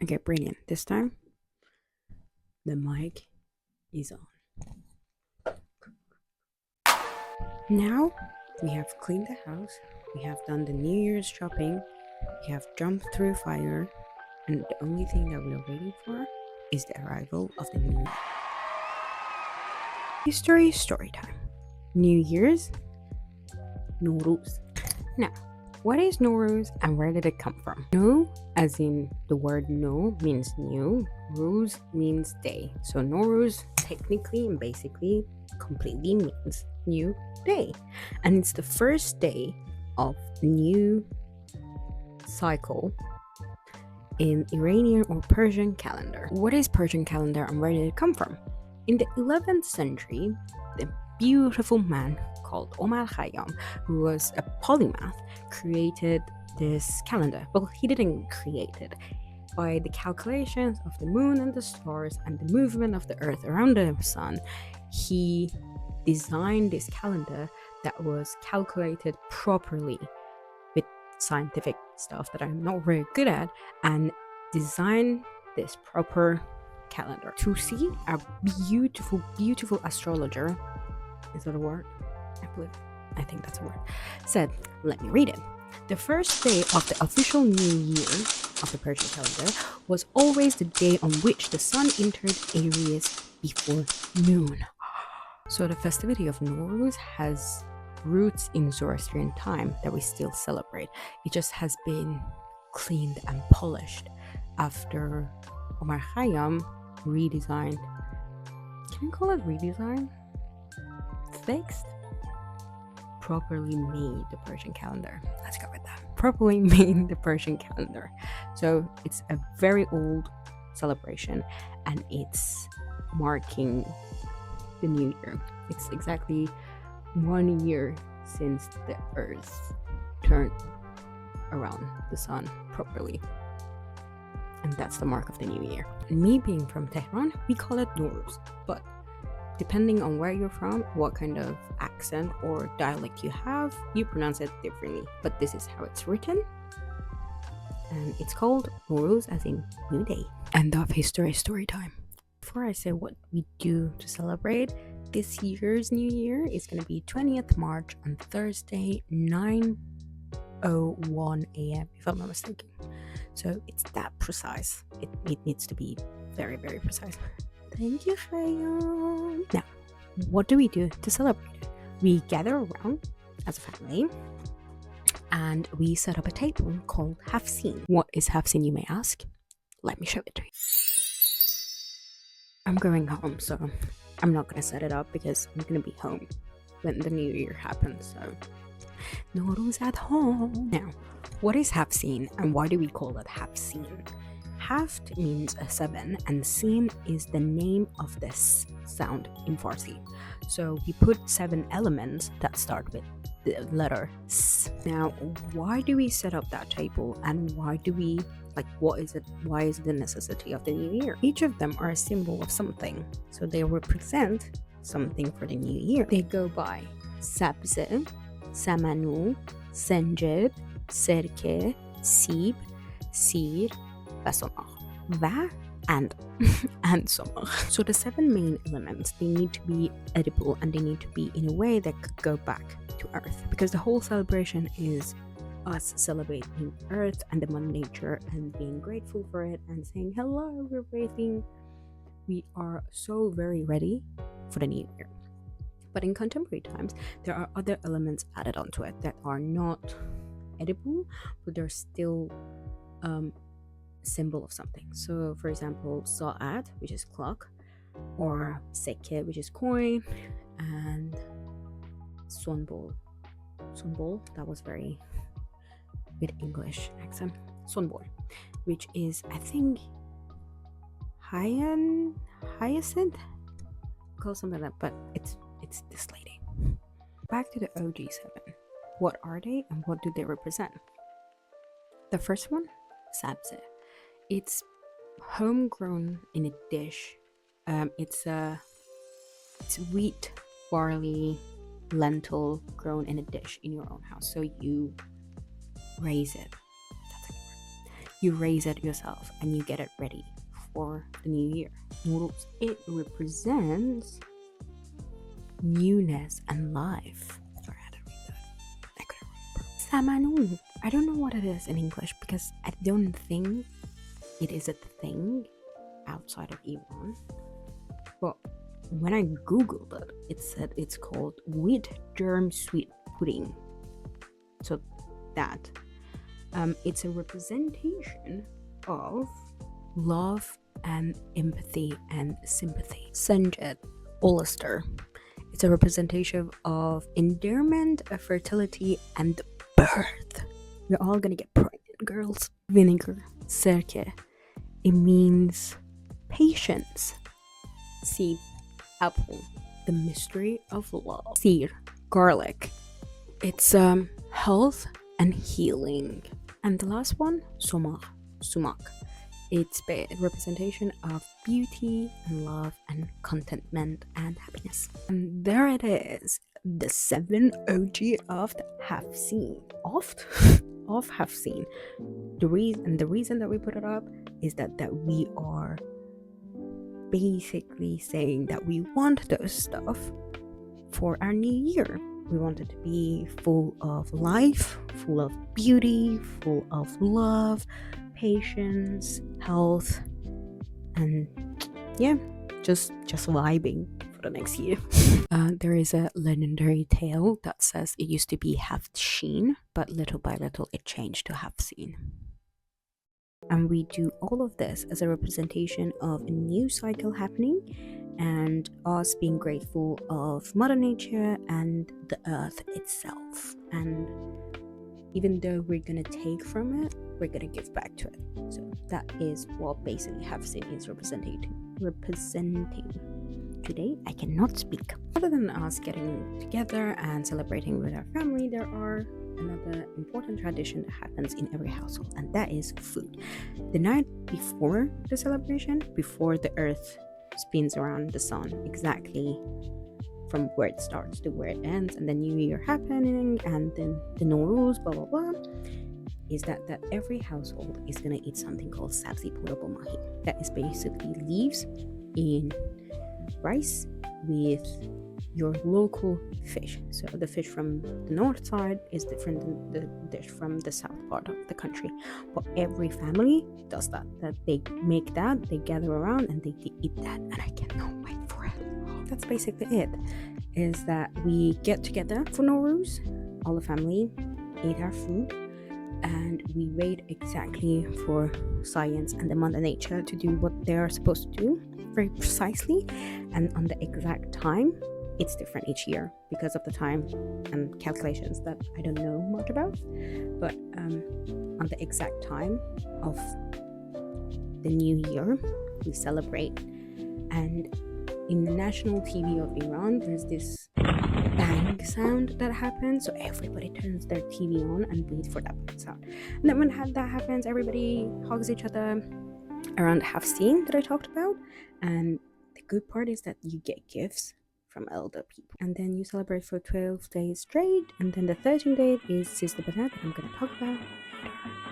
Okay, brilliant. This time the mic is on. Now we have cleaned the house, we have done the New Year's shopping, we have jumped through fire, and the only thing that we're waiting for is the arrival of the new year. History story time. New Year's, Nowrouz. Now, what is Nowrouz and where did it come from? No, as in the word no means new, Ruz means day. So Nowrouz technically and basically completely means new day. And it's the first day of new cycle in Iranian or Persian calendar. What is Persian calendar and where did it come from? In the 11th century, the beautiful man called Omar Khayyam, who was a polymath, created this calendar. Well, he didn't create it. By the calculations of the moon and the stars and the movement of the earth around the sun, he designed this calendar that was calculated properly with scientific stuff that I'm not very good at, and design this proper calendar. To see a beautiful, beautiful astrologer, is that a word? I think that's a word, said, let me read it. The first day of the official new year of the Persian calendar was always the day on which the sun entered Aries before noon. So the festivity of Nowruz has roots in Zoroastrian time that we still celebrate. It just has been cleaned and polished after Omar Khayyam redesigned. Can I call it redesign? Fixed? Properly made the Persian calendar. Let's go with that. Properly made the Persian calendar. So it's a very old celebration and it's marking the new year. It's exactly 1 year since the earth turned around the sun properly. And that's the mark of the new year. And me being from Tehran, we call it Nowruz. But depending on where you're from, what kind of accent or dialect you have, you pronounce it differently. But this is how it's written. And it's called Nowruz, as in new day. End of history story time. Before I say what we do to celebrate, this year's new year is going to be 20th March on Thursday, 9:01 a.m. if I'm not mistaken. So it's that precise. It needs to be very, very precise. Thank you, Khayyam. Now, what do we do to celebrate it? We gather around as a family and we set up a table called Hafsin. What is Hafsin, you may ask? Let me show it to you. I'm going home, so I'm not going to set it up because I'm going to be home when the new year happens. So, Nowruz at home. Now, what is Hafsin and why do we call it Hafsin? Haft means a 7 and Sin is the name of this sound in Farsi. So we put 7 elements that start with the letter S. Now, why do we set up that table and why do we, what is it? Why is it the necessity of the new year? Each of them are a symbol of something. So they represent something for the new year. They go by Sabze, Samanu, Senjeb, Serke, Sib, Sir, and somar. So the 7 main elements, they need to be edible and they need to be in a way that could go back to earth, because the whole celebration is us celebrating earth and the mother nature and being grateful for it and saying hello, we're waiting. We are so very ready for the new year. But in contemporary times, there are other elements added onto it that are not edible, but they're still symbol of something. So for example, Sa'at, which is clock, or Seke, which is coin, and Sonbol, that was very with English accent, Sonbol, which is, I think, hyacinth, call something like that, but it's this lady. Back to the OG7. What are they and what do they represent? The first one, Sabze. It's homegrown in a dish. It's wheat, barley, lentil grown in a dish in your own house. So you raise it. That's a good word. You raise it yourself and you get it ready for the new year. Nowrouz, it represents newness and life. Sorry, I had to read that. I couldn't remember. Samanun. I don't know what it is in English because I don't think it is a thing outside of Iran. But when I googled it, it said it's called wheat germ sweet pudding. So that it's a representation of love and empathy and sympathy. Sanjad Ulster. It's a representation of endearment, fertility, and birth. We're all gonna get pregnant, girls. Vinegar. Serke. It means patience. Seed. Apple. The mystery of love. Seer. Garlic. It's health and healing. And the last one, sumak. It's a representation of beauty and love and contentment and happiness. And there it is, the 7 OG of the have seen. Of have seen. The reason that we put it up is that we are basically saying that we want those stuff for our new year. We want it to be full of life, full of beauty, full of love, patience, health, and yeah, just vibing for the next year. There is a legendary tale that says it used to be have seen, but little by little it changed to have seen. And we do all of this as a representation of a new cycle happening and us being grateful of Mother Nature and the earth itself. And even though we're gonna take from it, we're gonna give back to it. So that is what basically Hafsin is representing. Today I cannot speak. Other than us getting together and celebrating with our family, there are another important tradition that happens in every household, and that is food. The night before the celebration, before the earth spins around the sun, exactly from where it starts to where it ends, and the new year happening, and then the Nowrouz, blah blah blah, is that every household is gonna eat something called sabzi purable mahi. That is basically leaves in rice with your local fish. So the fish from the north side is different than the dish from the south part of the country. But every family does that they make that, they gather around and they eat that, and I cannot wait for it. That's basically it, is that we get together for Nowrouz, all the family eat our food, and we wait exactly for science and the mother nature to do what they are supposed to do very precisely, and on the exact time. It's different each year because of the time and calculations that I don't know much about, but on the exact time of the new year we celebrate, and in the national TV of Iran there's this bang sound that happens, so everybody turns their TV on and wait for that bang sound. And then when that happens, everybody hugs each other around the half scene that I talked about, and the good part is that you get gifts from elder people, and then you celebrate for 12 days straight, and then the 13th day is Sister Banat that I'm going to talk about later.